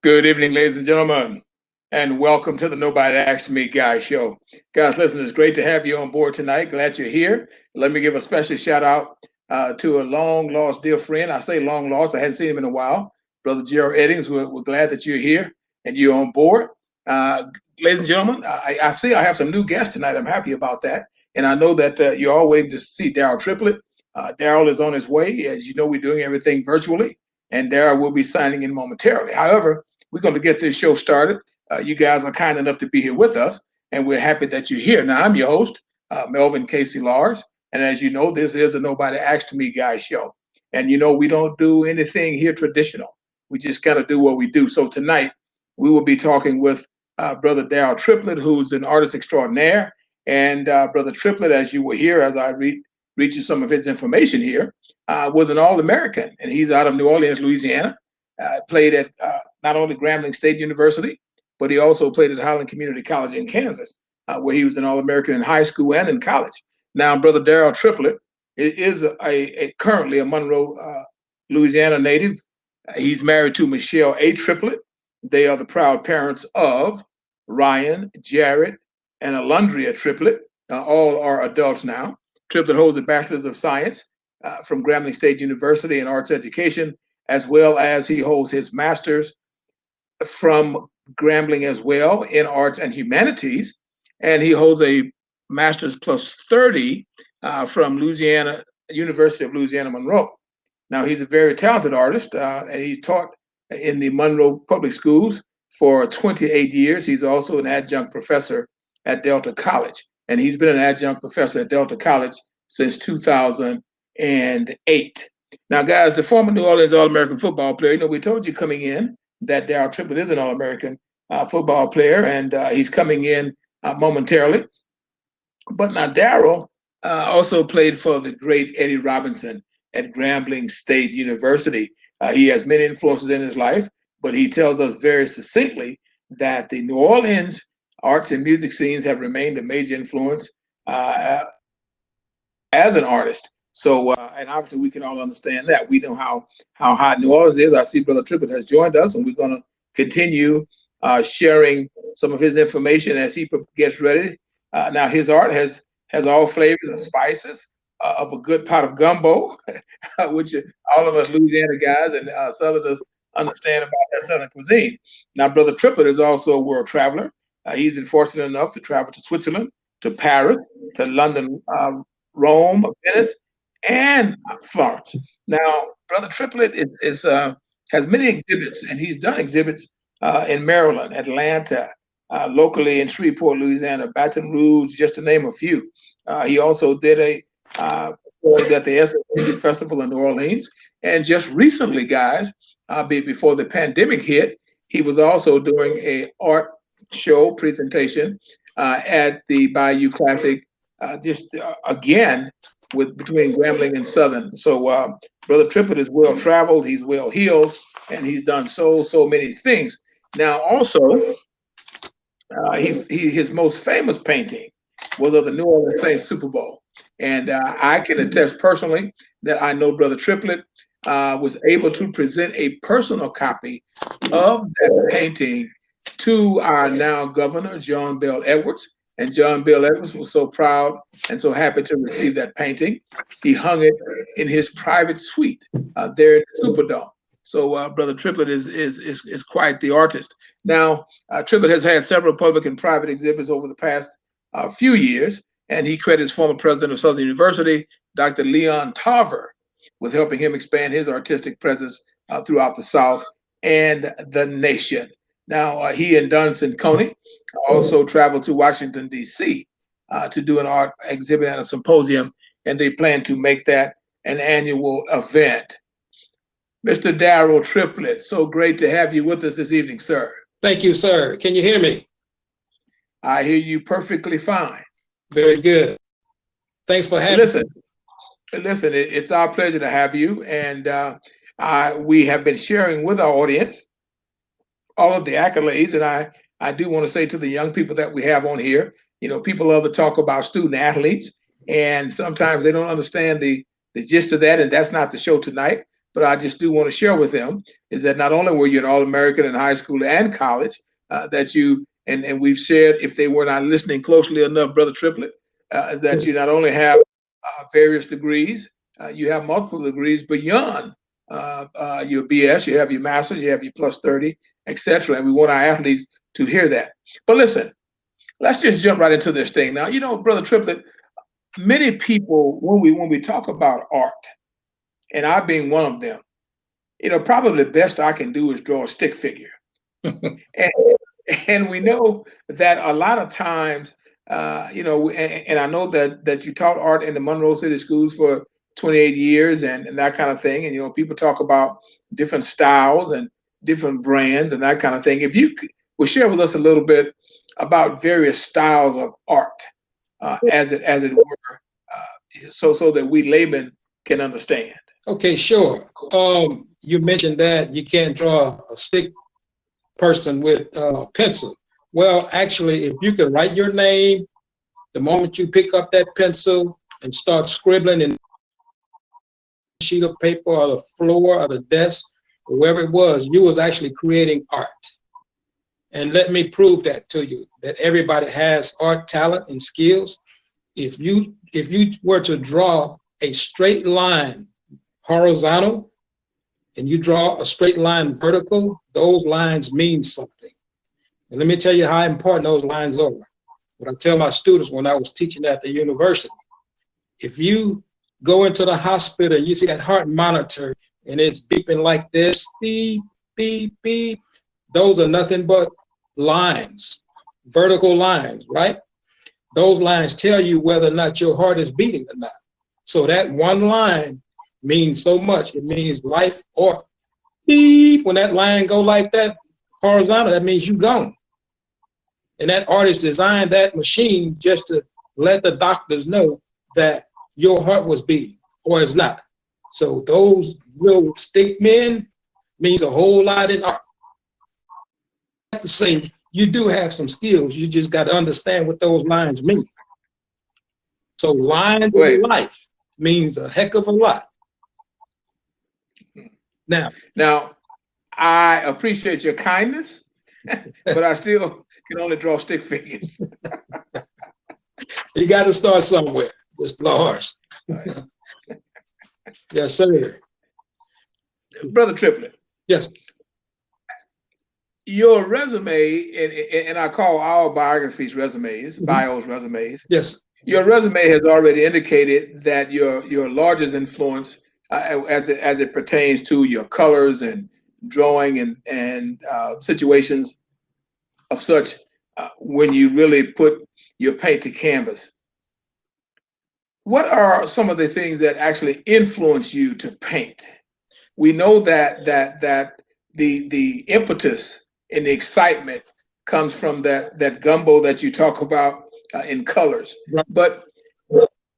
Good evening, ladies and gentlemen, and welcome to the Nobody Asked Me Guy show. Guys, listen, it's great to have you on board tonight. Glad you're here. Let me give a special shout out to a long lost dear friend. I say long lost, I hadn't seen him in a while. Brother Daryl Eddings, we're glad that you're here and you're on board. Ladies and gentlemen, I see I have some new guests tonight. I'm happy about that. And I know that you're all waiting to see Daryl Triplett. Daryl is on his way. As you know, we're doing everything virtually, and Daryl will be signing in momentarily. However, we're going to get this show started. You guys are kind enough to be here with us, and we're happy that you're here. Now, I'm your host, Melvin Casey Lars, and as you know, this is a Nobody Asked Me Guy show. And you know, we don't do anything here traditional. We just kind of do what we do. So tonight, we will be talking with Brother Daryl Triplett, who's an artist extraordinaire. And Brother Triplett, as you will hear as I read you some of his information here, was an All-American, and he's out of New Orleans, Louisiana. Played at not only Grambling State University, but he also played at Highland Community College in Kansas, where he was an All-American in high school and in college. Now, Brother Daryl Triplett is currently a Monroe, Louisiana native. He's married to Michelle A. Triplett. They are the proud parents of Ryan, Jared, and Alundria Triplett. All are adults now. Triplett holds a Bachelor's of Science from Grambling State University in Arts Education, as well as he holds his master's from Grambling as well in Arts and Humanities. And he holds a master's plus 30 from University of Louisiana Monroe. Now, he's a very talented artist, and he's taught in the Monroe Public Schools for 28 years. He's also an adjunct professor at Delta College, and he's been an adjunct professor at Delta College since 2008. Now, guys, the former New Orleans All-American football player, you know, we told you coming in that Daryl Triplett is an All-American football player, and he's coming in momentarily. But now Daryl also played for the great Eddie Robinson at Grambling State University. He has many influences in his life, but he tells us very succinctly that the New Orleans arts and music scenes have remained a major influence as an artist. So, and obviously we can all understand that. We know how hot New Orleans is. I see Brother Triplett has joined us, and we're going to continue sharing some of his information as he gets ready. Now, his art has all flavors and spices of a good pot of gumbo, which all of us Louisiana guys and Southerners understand about that Southern cuisine. Now, Brother Triplett is also a world traveler. He's been fortunate enough to travel to Switzerland, to Paris, to London, Rome, Venice, and Florence. Now, Brother Triplett has many exhibits, and he's done exhibits in Maryland, Atlanta, locally in Shreveport, Louisiana, Baton Rouge, just to name a few. He also did a performed at the Music Festival in New Orleans, and just recently, guys, before the pandemic hit, he was also doing a art show presentation at the Bayou Classic, again between Grambling and Southern. So Brother Triplett is well traveled, he's well heeled, and he's done so many things. Now, also, his most famous painting was of the New Orleans Saints Super Bowl, and I can attest personally that I know Brother Triplett was able to present a personal copy of that painting to our now governor, John Bell Edwards. And John Bell Edwards was so proud and so happy to receive that painting. He hung it in his private suite there in the Superdome. So Brother Triplett is quite the artist. Now, Triplett has had several public and private exhibits over the past few years, and he credits former president of Southern University, Dr. Leon Tarver, with helping him expand his artistic presence throughout the South and the nation. Now, he and Dunstan Coney also traveled to Washington, D.C. To do an art exhibit and a symposium, and they plan to make that an annual event. Mr. Daryl Triplett, so great to have you with us this evening, sir. Thank you, sir. Can you hear me? I hear you perfectly fine. Very good. Thanks for having me. Listen, it's our pleasure to have you, and we have been sharing with our audience all of the accolades, and I do want to say to the young people that we have on here, you know, people love to talk about student athletes, and sometimes they don't understand the gist of that, and that's not the show tonight. but I just do want to share with them is that not only were you an All-American in high school and college, that you, and we've shared, if they were not listening closely enough, Brother Triplett, that you not only have various degrees, you have multiple degrees beyond your BS, you have your master's, you have your plus 30, etc. And we want our athletes to hear that. But listen, let's just jump right into this thing. Now, you know, Brother Triplett, many people, when we talk about art, and I being one of them, you know, probably the best I can do is draw a stick figure. and, and we know that a lot of times, you know, and I know that you taught art in the Monroe City schools for 28 years and that kind of thing. And, you know, people talk about different styles and different brands and that kind of thing. If you would share with us a little bit about various styles of art, as it were, so that we laymen can understand. Okay, sure. You mentioned that you can't draw a stick person with pencil. Well, actually, if you can write your name, the moment you pick up that pencil and start scribbling in a sheet of paper or the floor or the desk, or wherever it was, you was actually creating art. And let me prove that to you, that everybody has art talent and skills. If you were to draw a straight line horizontal and you draw a straight line vertical, those lines mean something. And let me tell you how important those lines are. What I tell my students when I was teaching at the university, if you go into the hospital and you see that heart monitor and it's beeping like this, beep, beep, beep, those are nothing but lines, vertical lines, right? Those lines tell you whether or not your heart is beating or not. So that one line means so much. It means life or beep. When that line go like that, horizontal, that means you gone. And that artist designed that machine just to let the doctors know that your heart was beating or it's not. So those little stick men means a whole lot in art. I have to say, you do have some skills. You just got to understand what those lines mean. So lines of life means a heck of a lot. Now, I appreciate your kindness, but I still can only draw stick figures. You got to start somewhere, Mr. Lars. Right. Yes, sir. Brother Triplett. Yes. Your resume, and I call our biographies resumes, bios resumes. Yes. Your resume has already indicated that your largest influence, as it pertains to your colors and drawing and situations of such, when you really put your paint to canvas. What are some of the things that actually influence you to paint? We know that the impetus and the excitement comes from that gumbo that you talk about in colors. Right. But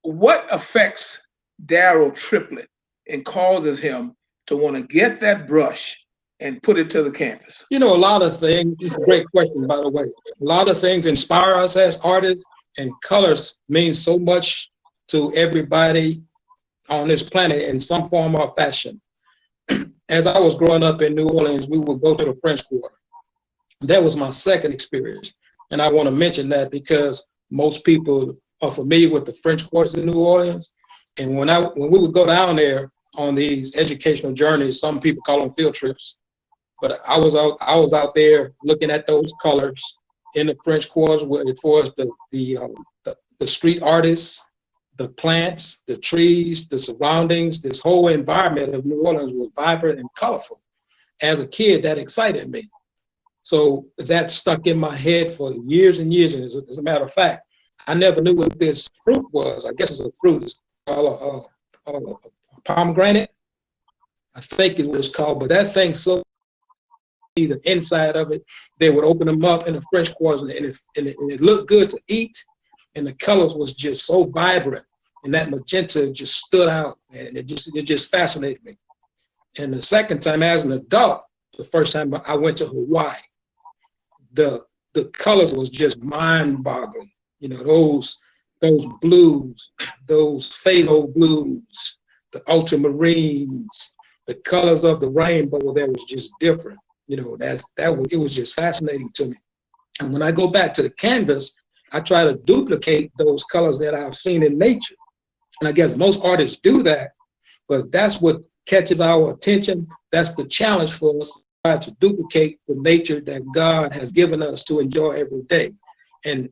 what affects Daryl Triplett and causes him to want to get that brush and put it to the canvas? You know, a lot of things, it's a great question, by the way. A lot of things inspire us as artists, and colors mean so much to everybody on this planet in some form or fashion. As I was growing up in New Orleans, we would go to the French Quarter. That was my second experience. And I want to mention that because most people are familiar with the French Quarters in New Orleans. And when we would go down there on these educational journeys, some people call them field trips, but I was out there looking at those colors in the French Quarters, as far as the street artists, the plants, the trees, the surroundings. This whole environment of New Orleans was vibrant and colorful. As a kid, that excited me. So that stuck in my head for years and years. And as a matter of fact, I never knew what this fruit was. I guess it's a fruit. It's called a pomegranate. I think is what it's called. But that thing, so the inside of it, they would open them up in the French Quarters, and it looked good to eat. And the colors was just so vibrant, and that magenta just stood out, and it just fascinated me. And the second time, as an adult, the first time I went to Hawaii, the colors was just mind-boggling. You know, those blues, those phthalo blues, the ultramarines, the colors of the rainbow that was just different. It was just fascinating to me. And when I go back to the canvas, I try to duplicate those colors that I've seen in nature. And I guess most artists do that, but that's what catches our attention. That's the challenge for us, try to duplicate the nature that God has given us to enjoy every day. And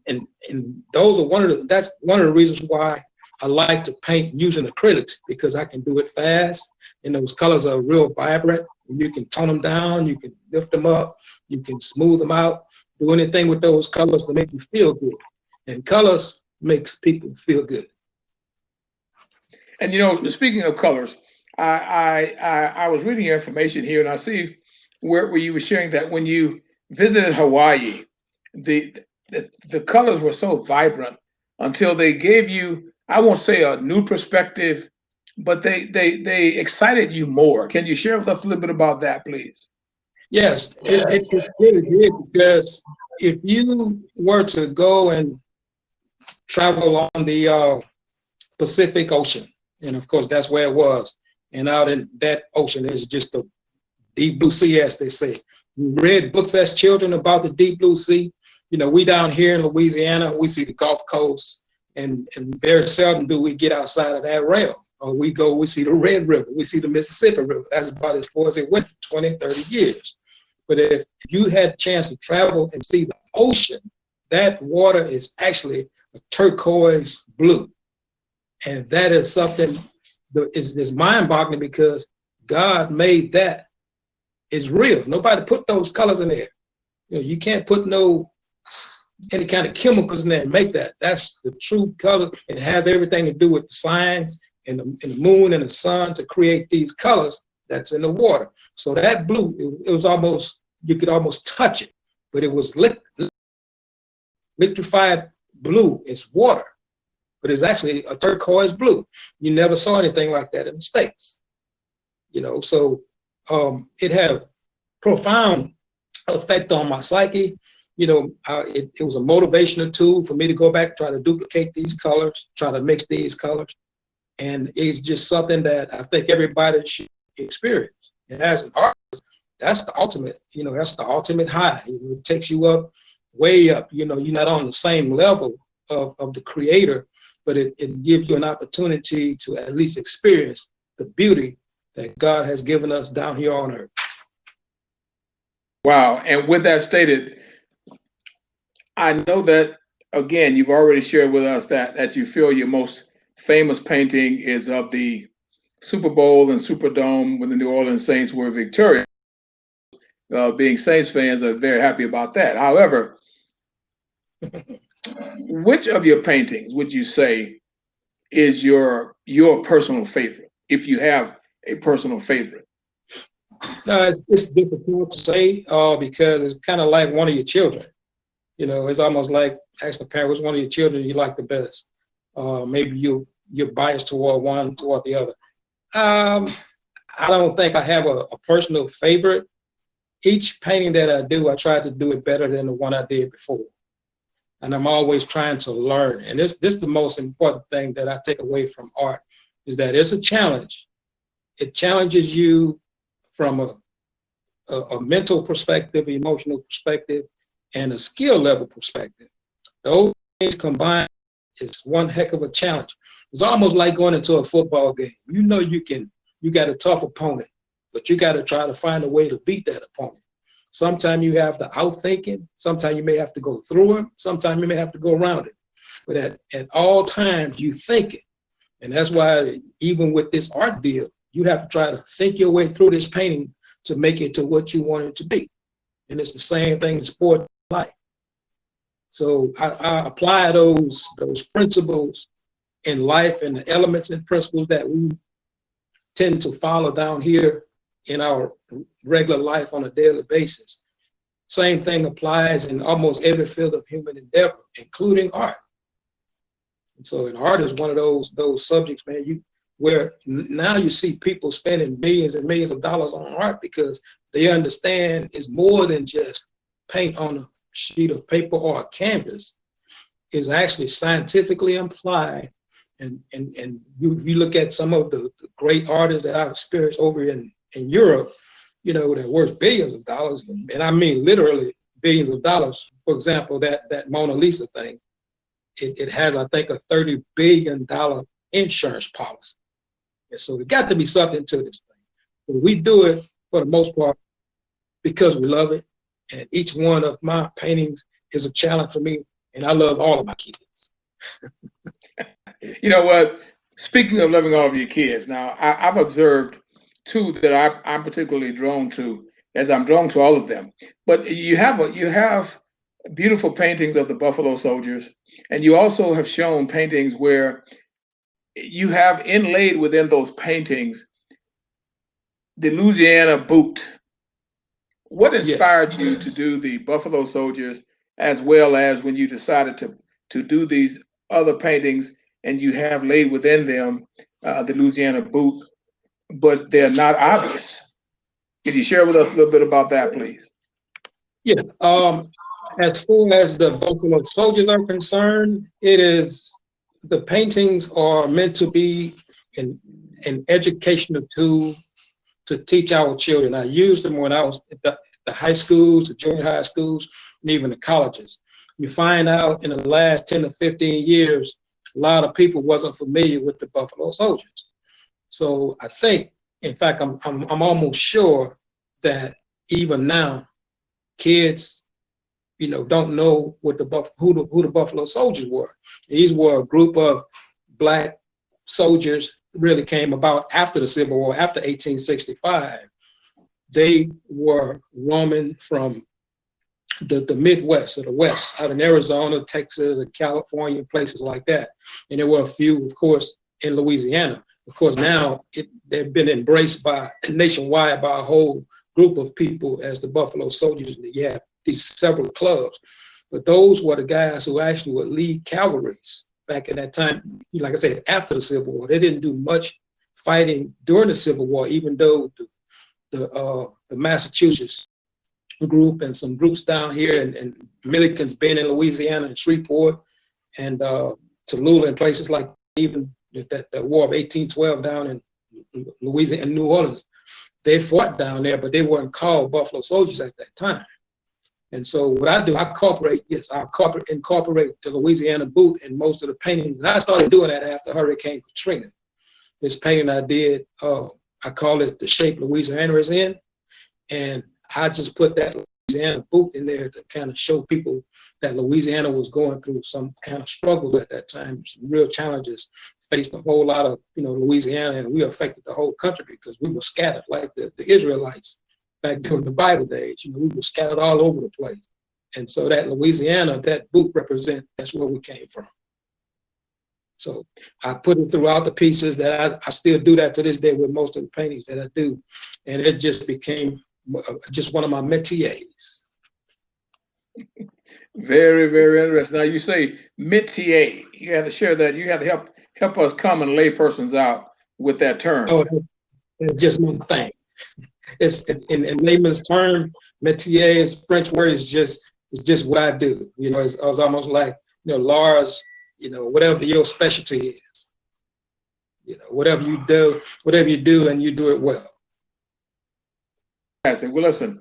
those are that's one of the reasons why I like to paint using acrylics, because I can do it fast and those colors are real vibrant. You can tone them down, you can lift them up, you can smooth them out, do anything with those colors to make you feel good. And colors makes people feel good. And speaking of colors, I was reading your information here, and I see where you were sharing that when you visited Hawaii, the colors were so vibrant until they gave you, I won't say a new perspective, but they excited you more. Can you share with us a little bit about that, please? Yes, it really did, because if you were to go and travel on the Pacific Ocean, and of course that's where it was, and out in that ocean is just the deep blue sea, as they say. We read books as children about the deep blue sea. We down here in Louisiana, we see the Gulf Coast, and very seldom do we get outside of that realm. Or we see the Red River, we see the Mississippi River. That's about as far as it went for 20, 30 years. But if you had a chance to travel and see the ocean, that water is actually a turquoise blue. And that is something that is mind-boggling, because God made that. It's real. Nobody put those colors in there. You can't put any kind of chemicals in there and make that. That's the true color. It has everything to do with the signs and the moon and the sun to create these colors that's in the water. So that blue, it was almost, you could almost touch it, but it was liquefied blue. It's water, but it's actually a turquoise blue. You never saw anything like that in the States. So it had a profound effect on my psyche. It was a motivational tool for me to go back, try to duplicate these colors, try to mix these colors. And it's just something that I think everybody should experience. And as an artist, that's the ultimate, that's the ultimate high. It takes you up, way up. You're not on the same level of the creator, but it gives you an opportunity to at least experience the beauty that God has given us down here on earth. Wow. And with that stated, I know that, again, you've already shared with us that you feel your most famous painting is of the Super Bowl and Superdome when the New Orleans Saints were victorious. Being Saints fans, are very happy about that. However, which of your paintings would you say is your personal favorite, if you have a personal favorite? It's difficult to say because it's kind of like one of your children. It's almost like asking a parent, which one of your children you like the best? Maybe you're biased toward one, toward the other. I don't think I have a personal favorite. Each painting that I do, I try to do it better than the one I did before. And I'm always trying to learn. And this is the most important thing that I take away from art, is that it's a challenge. It challenges you from a mental perspective, emotional perspective, and a skill level perspective. Those things combined is one heck of a challenge. It's almost like going into a football game. You got a tough opponent, but you got to try to find a way to beat that opponent. Sometimes you have to outthink him. Sometimes you may have to go through him. Sometimes you may have to go around it. But at all times, you think it. And that's why even with this art deal, you have to try to think your way through this painting to make it to what you want it to be. And it's the same thing in sport and life. So I apply those principles in life and the elements and principles that we tend to follow down here in our regular life on a daily basis. Same thing applies in almost every field of human endeavor, including art. And so, and art is one of those subjects, man, where now you see people spending millions and millions of dollars on art because they understand it's more than just paint on a sheet of paper or a canvas. It's actually scientifically applied. And you look at some of the great artists that I've experienced over in in Europe, you know, that worth billions of dollars, and I mean literally billions of dollars. For example, that Mona Lisa thing, it has, I think, a $30 billion insurance policy. And so there got to be something to this thing. But we do it for the most part because we love it. And each one of my paintings is a challenge for me. And I love all of my kids. You know what? Speaking of loving all of your kids, now I've observed two that I'm particularly drawn to, as I'm drawn to all of them. But you have beautiful paintings of the Buffalo Soldiers, and you also have shown paintings where you have inlaid within those paintings the Louisiana Boot. What inspired Yes. you to do the Buffalo Soldiers, as well as when you decided to do these other paintings and you have laid within them the Louisiana Boot, but they're not obvious? Can you share with us a little bit about that, please? Yeah. As far as the Buffalo Soldiers are concerned, it is, the paintings are meant to be an educational tool to teach our children. I used them when I was at the high schools, the junior high schools, and even the colleges. You find out in the last 10 to 15 years, a lot of people wasn't familiar with the Buffalo Soldiers. So I think, in fact, I'm almost sure that even now, kids, you know, don't know what who the Buffalo Soldiers were. These were a group of Black soldiers, really came about after the Civil War, after 1865. They were roaming from the Midwest or the West, out in Arizona, Texas, and California, places like that. And there were a few, of course, in Louisiana. Of course, now they've been embraced by nationwide by a whole group of people as the Buffalo Soldiers. You have these several clubs, but those were the guys who actually would lead cavalries back in that time. Like I said, after the Civil War, they didn't do much fighting during the Civil War, even though the Massachusetts group and some groups down here and Milliken's been in Louisiana and Shreveport and Tallulah and places like even that War of 1812 down in Louisiana and New Orleans. They fought down there, but they weren't called Buffalo Soldiers at that time. And so what I do, I incorporate the Louisiana Booth in most of the paintings. And I started doing that after Hurricane Katrina. This painting I did, I call it The Shape Louisiana is In. And I just put that Louisiana Booth in there to kind of show people that Louisiana was going through some kind of struggles at that time, some real challenges, faced a whole lot of, Louisiana, and we affected the whole country because we were scattered like the Israelites back during the Bible days. We were scattered all over the place. And so that Louisiana, that boot represents, that's where we came from. So I put it throughout the pieces that I still do that to this day with most of the paintings that I do. And it just became just one of my métiers. Very, very interesting. Now you say métier. You have to share that. You have to help us common laypersons out with that term. Oh, it's just one thing. It's in layman's term, métier is French word. It's just what I do. It's almost like Laura's. Whatever your specialty is. Whatever you do, and you do it well. Well, listen.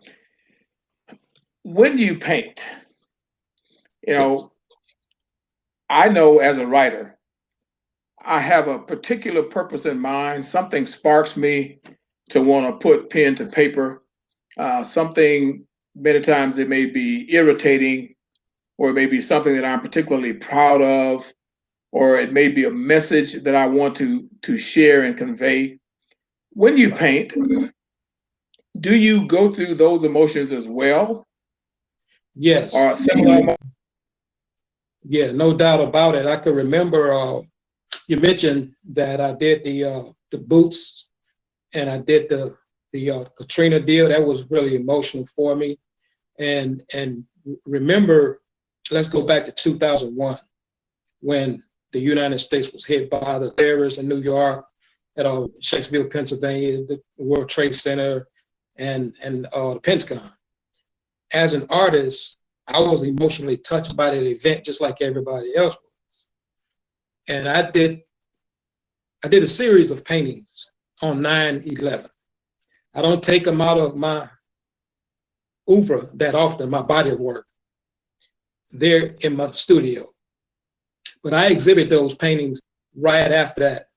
When you paint, I know as a writer, I have a particular purpose in mind. Something sparks me to want to put pen to paper. Something, many times it may be irritating, or it may be something that I'm particularly proud of, or it may be a message that I want to share and convey. When you paint, do you go through those emotions as well? Yes. Or similar? Yeah, no doubt about it. I can remember you mentioned that I did the boots, and I did the Katrina deal. That was really emotional for me. And remember, let's go back to 2001 when the United States was hit by the terrorists in New York, at Shakespeare, Pennsylvania, the World Trade Center, and the Pentagon. As an artist, I was emotionally touched by that event, just like everybody else was. And I did a series of paintings on 9/11. I don't take them out of my oeuvre that often, my body of work. They're in my studio. But I exhibit those paintings right after that,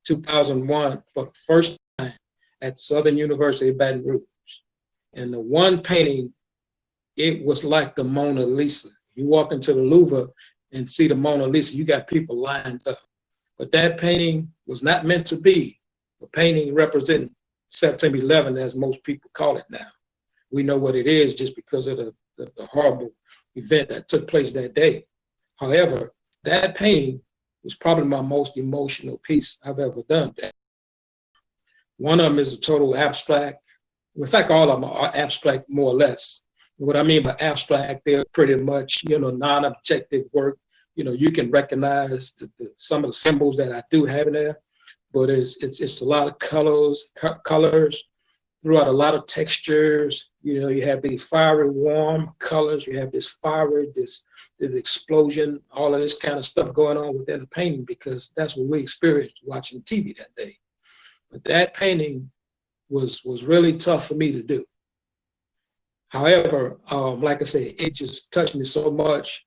2001, for the first time at Southern University of Baton Rouge. And the one painting, it was like the Mona Lisa. You walk into the Louvre and see the Mona Lisa, you got people lined up. But that painting was not meant to be a painting representing September 11, as most people call it now. We know what it is just because of the horrible event that took place that day. However, that painting was probably my most emotional piece I've ever done. One of them is a total abstract. In fact, all of them are abstract, more or less. What I mean by abstract, they're pretty much, non-objective work. You can recognize some of the symbols that I do have in there, but it's a lot of colors throughout a lot of textures. You have these fiery, warm colors. You have this fiery, this explosion, all of this kind of stuff going on within the painting, because that's what we experienced watching TV that day. But that painting was really tough for me to do. However, like I said, it just touched me so much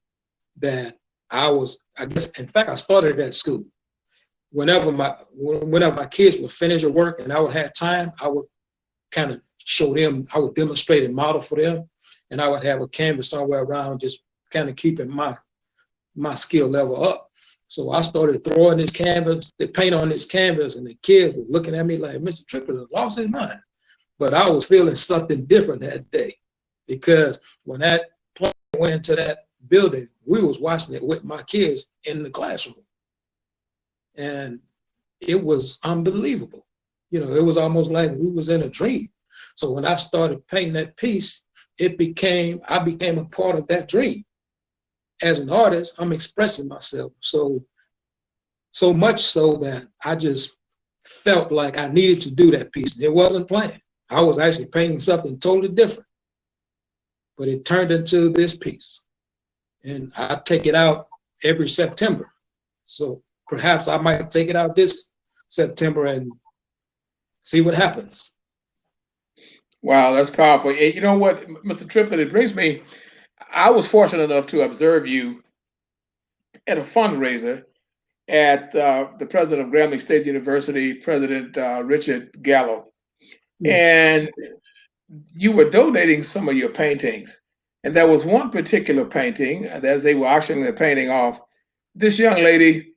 that I started at school. Whenever my kids would finish their work and I would have time, I would kind of show them, I would demonstrate and model for them, and I would have a canvas somewhere around, just kind of keeping my skill level up. So I started throwing this canvas, the paint on this canvas, and the kids were looking at me like, Mr. Triplett lost his mind. But I was feeling something different that day, because when that plane went into that building, we was watching it with my kids in the classroom. And it was unbelievable. It was almost like we was in a dream. So when I started painting that piece, I became a part of that dream. As an artist, I'm expressing myself so much so that I just felt like I needed to do that piece. It wasn't planned. I was actually painting something totally different, but it turned into this piece. And I take it out every September. So perhaps I might take it out this September and see what happens. Wow, that's powerful. You know what, Mr. Triplett, it brings me, I was fortunate enough to observe you at a fundraiser at the president of Grambling State University, President Richard Gallo. And you were donating some of your paintings. And there was one particular painting, as they were auctioning the painting off, this young lady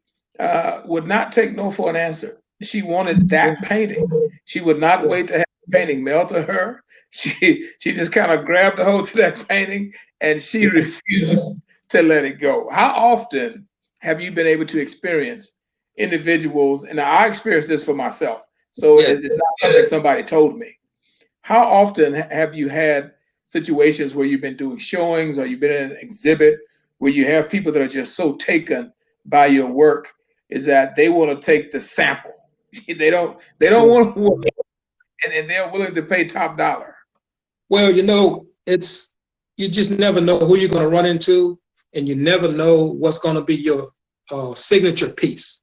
would not take no for an answer. She wanted that painting. She would not wait to have the painting mailed to her. She just kind of grabbed a hold to that painting and she refused to let it go. How often have you been able to experience individuals, and I experienced this for myself, so it's not something somebody told me. How often have you had situations where you've been doing showings or you've been in an exhibit where you have people that are just so taken by your work is that they want to take the sample? They don't want to work, and they're willing to pay top dollar. Well, you just never know who you're going to run into, and you never know what's going to be your signature piece.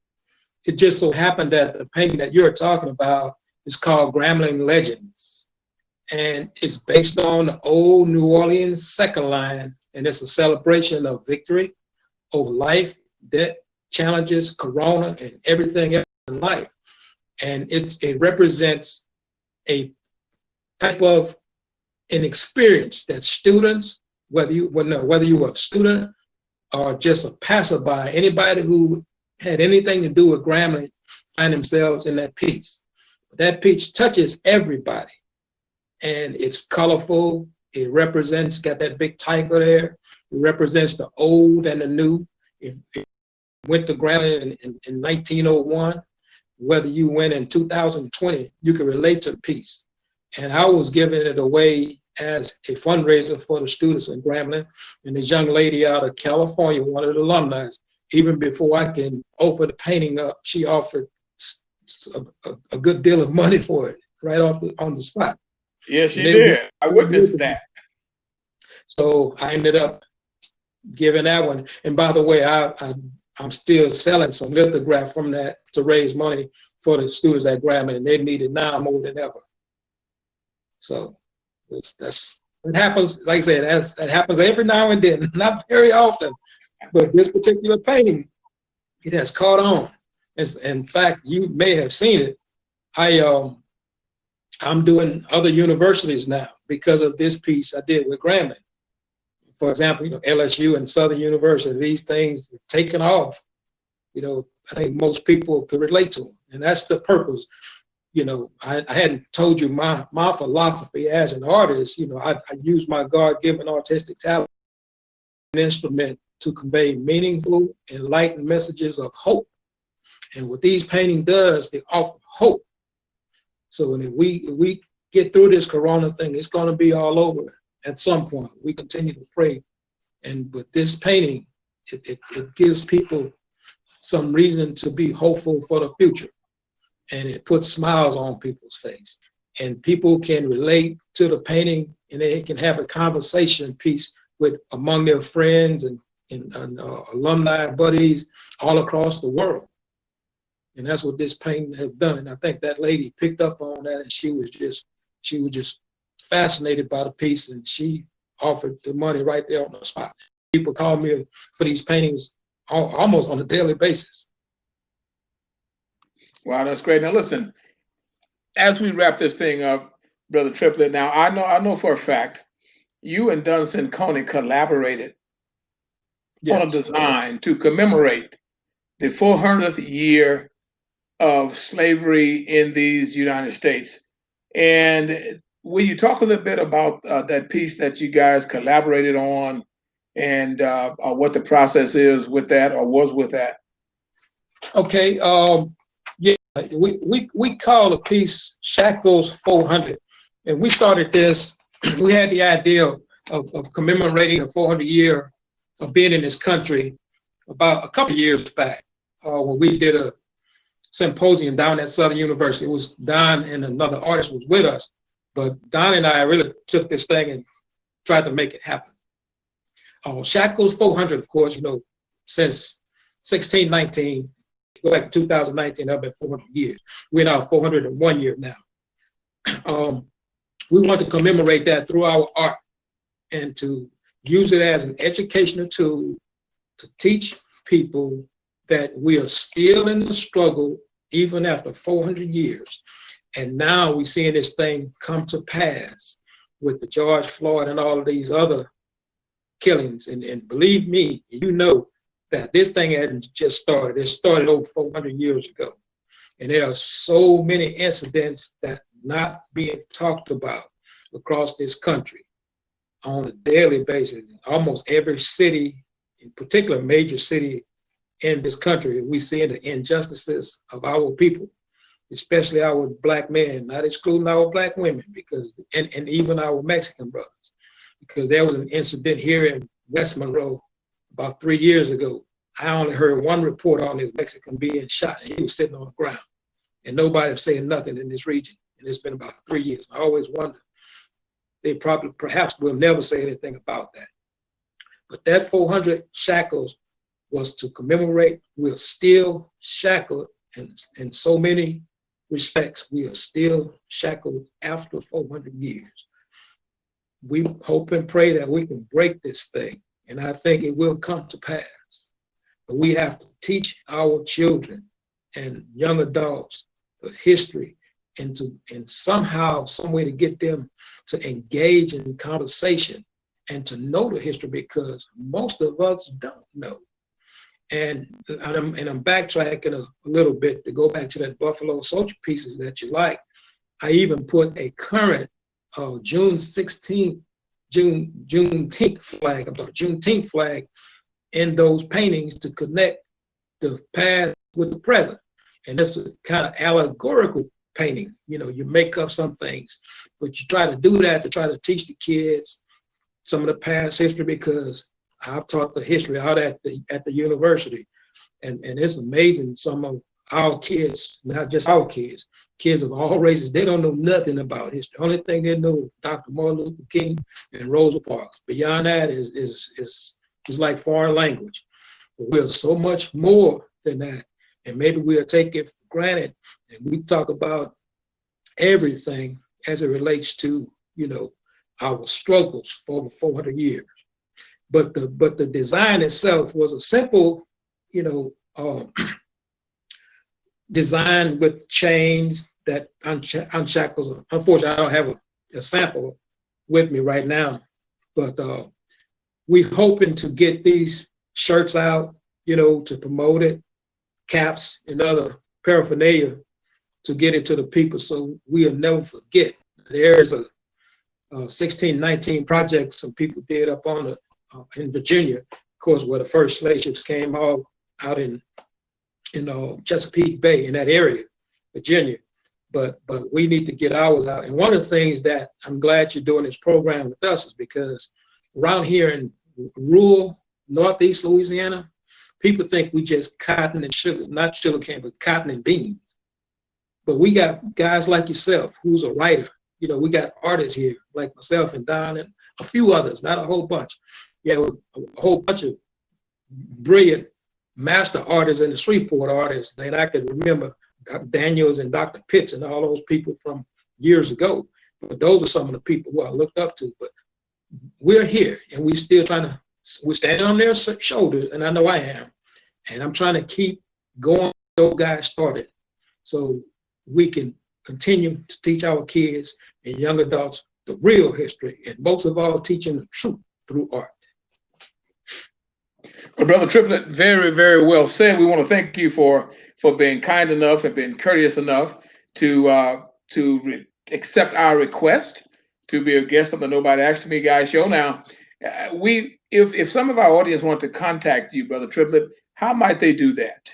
It just so happened that the painting that you're talking about is called Grambling Legends. And it's based on the old New Orleans second line, and it's a celebration of victory over life, death, challenges, corona, and everything else in life. And it represents a type of an experience that students, whether you were a student or just a passerby, anybody who had anything to do with Grambling find themselves in that piece. That piece touches everybody, and it's colorful. It represents, got that big tiger there. It represents the old and the new. If you went to Grambling in 1901, whether you went in 2020, you can relate to the piece. And I was giving it away as a fundraiser for the students in Grambling. And this young lady out of California, one of the alumni, even before I can open the painting up, she offered a good deal of money for it right on the spot. Yes, she did. I witnessed that. So I ended up giving that one. And by the way, I'm still selling some lithograph from that to raise money for the students at Grambling, and they need it now more than ever. So it happens, like I said, that happens every now and then, not very often. But this particular painting, it has caught on. In fact, you may have seen it. I'm doing other universities now because of this piece I did with Grambling. For example, LSU and Southern University, these things have taken off. I think most people could relate to them, and that's the purpose. I hadn't told you my philosophy as an artist. I use my God-given artistic talent, an instrument to convey meaningful, enlightened messages of hope. And what these paintings does, they offer hope. So if we get through this corona thing, it's going to be all over at some point. We continue to pray. And with this painting, it gives people some reason to be hopeful for the future. And it puts smiles on people's face. And people can relate to the painting, and they can have a conversation piece among their friends and alumni buddies all across the world. And that's what this painting has done. And I think that lady picked up on that, and she was just fascinated by the piece, and she offered the money right there on the spot. People call me for these paintings almost on a daily basis. Wow, that's great. Now listen, as we wrap this thing up, Brother Triplett, now I know for a fact you and Dunstan Coney collaborated on a design to commemorate the 400th year of slavery in these United States. And will you talk a little bit about that piece that you guys collaborated on, and what the process is with that, or was with that? Okay. Yeah, we call the piece Shackles 400, and we started this. We had the idea of commemorating the 400 year of being in this country about a couple of years back, when we did a symposium down at Southern University. It was Don and another artist was with us, but Don and I really took this thing and tried to make it happen. Shackles 400, of course, since 1619, go back to 2019, I've been 400 years. We're now 401 year now. We want to commemorate that through our art and to use it as an educational tool to teach people that we are still in the struggle even after 400 years. And now we're seeing this thing come to pass with the George Floyd and all of these other killings. And believe me, that this thing hadn't just started. It started over 400 years ago. And there are so many incidents that not being talked about across this country on a daily basis. Almost every city, in particular major city in this country, we see the injustices of our people, especially our Black men, not excluding our Black women, because and even our Mexican brothers. Because there was an incident here in West Monroe about 3 years ago. I only heard one report on this Mexican being shot, and he was sitting on the ground. And nobody was saying nothing in this region. And it's been about 3 years. I always wonder, they perhaps will never say anything about that. But that 400 shackles was to commemorate we're still shackled, and in so many respects, we are still shackled after 400 years. We hope and pray that we can break this thing, and I think it will come to pass. But we have to teach our children and young adults the history, and somehow, some way to get them to engage in conversation and to know the history, because most of us don't know. And I'm backtracking a little bit to go back to that Buffalo Soldier pieces that you like. I even put a current Juneteenth flag in those paintings to connect the past with the present. And that's a kind of allegorical painting. You make up some things, but you try to do that to try to teach the kids some of the past history, because I've taught the history out at the university. And it's amazing, some of our kids, not just our kids of all races, they don't know nothing about history. The only thing they know is Dr. Martin Luther King and Rosa Parks. Beyond that is like foreign language. But we're so much more than that. And maybe we'll take it for granted, and we talk about everything as it relates to, our struggles for over 400 years. But the design itself was a simple, design with chains that unshackles. Unfortunately, I don't have a sample with me right now, but we're hoping to get these shirts out, to promote it, caps and other paraphernalia to get it to the people so we'll never forget. There's a 1619 project some people did up on in Virginia, of course, where the first slave ships came out in Chesapeake Bay, in that area, Virginia. But we need to get ours out. And one of the things that I'm glad you're doing this program with us is because around here in rural Northeast Louisiana, people think we just cotton and sugar, not sugar cane, but cotton and beans. But we got guys like yourself, who's a writer. We got artists here, like myself and Don and a few others, not a whole bunch. Yeah, a whole bunch of brilliant master artists and the Shreveport artists. And I could remember Daniels and Dr. Pitts and all those people from years ago. But those are some of the people who I looked up to. But we're here, and we're still we're standing on their shoulders, and I know I am. And I'm trying to keep going those guys started so we can continue to teach our kids and young adults the real history, and most of all, teaching the truth through art. Well, Brother Triplett, very, very well said. We want to thank you for being kind enough and being courteous enough to accept our request to be a guest on the Nobody Asked Me Guy show. Now, if some of our audience want to contact you, Brother Triplett, how might they do that?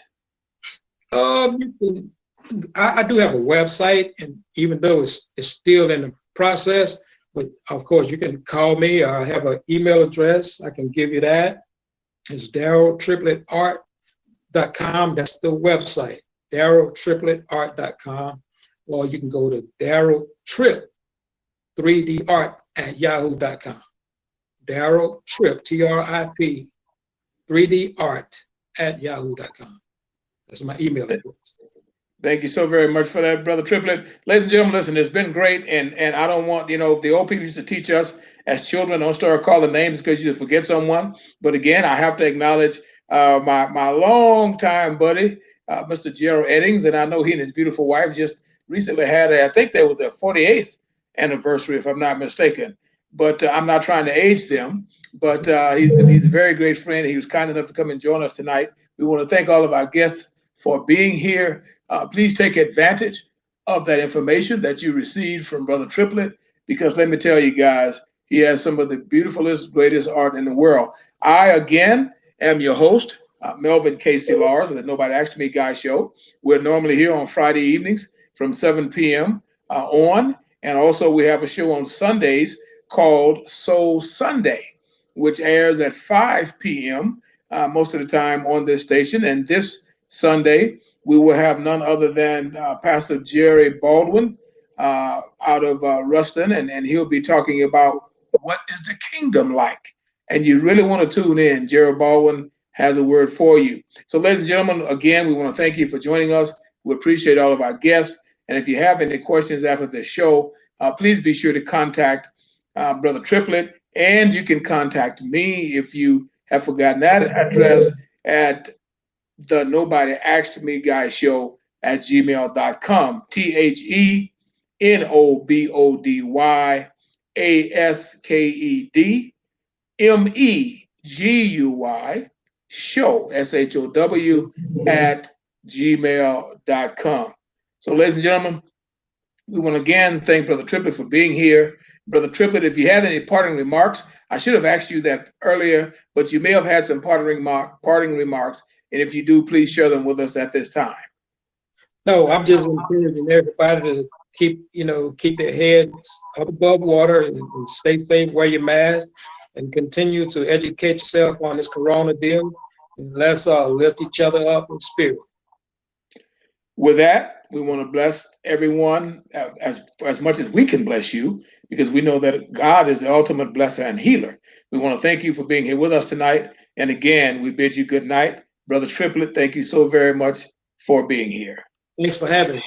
I do have a website, and even though it's still in the process, but of course you can call me, or I have an email address. I can give you that. It's DarylTriplettArt.com. That's the website, DarylTriplettArt.com. Or you can go to DarylTrip3dArt@yahoo.com. DarylTrip, TRIP, 3dArt@yahoo.com. That's my email address. Thank you so very much for that, Brother Triplett. Ladies and gentlemen, listen, it's been great. And I don't want, the old people used to teach us as children, don't start calling names because you forget someone. But again, I have to acknowledge my longtime buddy, Mr. Gerald Eddings. And I know he and his beautiful wife just recently had, I think that was their 48th anniversary, if I'm not mistaken. But I'm not trying to age them. But he's a very great friend. He was kind enough to come and join us tonight. We want to thank all of our guests for being here. Please take advantage of that information that you received from Brother Triplett, because let me tell you guys, he has some of the beautifulest, greatest art in the world. I, again, am your host, Melvin Casey Lars, of the Nobody Asked Me Guy show. We're normally here on Friday evenings from 7 p.m. on. And also we have a show on Sundays called Soul Sunday, which airs at 5 p.m. Most of the time on this station. And this Sunday, we will have none other than Pastor Jerry Baldwin out of Ruston, and he'll be talking about what is the kingdom like. And you really want to tune in. Jerry Baldwin has a word for you. So, ladies and gentlemen, again, we want to thank you for joining us. We appreciate all of our guests. And if you have any questions after the show, please be sure to contact Brother Triplett, and you can contact me if you have forgotten that address at the Nobody Asked Me Guy show at gmail.com. THENOBODYASKEDMEGUY show, SHOW, at gmail.com. So, ladies and gentlemen, we want to again thank Brother Triplett for being here. Brother Triplett, if you have any parting remarks, I should have asked you that earlier, but you may have had some parting remarks. And if you do, please share them with us at this time. No, I'm just encouraging everybody to keep their heads up above water and stay safe, wear your mask, and continue to educate yourself on this corona deal. And let's lift each other up in spirit. With that, we want to bless everyone as much as we can bless you, because we know that God is the ultimate blesser and healer. We want to thank you for being here with us tonight. And again, we bid you good night. Brother Triplett, thank you so very much for being here. Thanks for having me.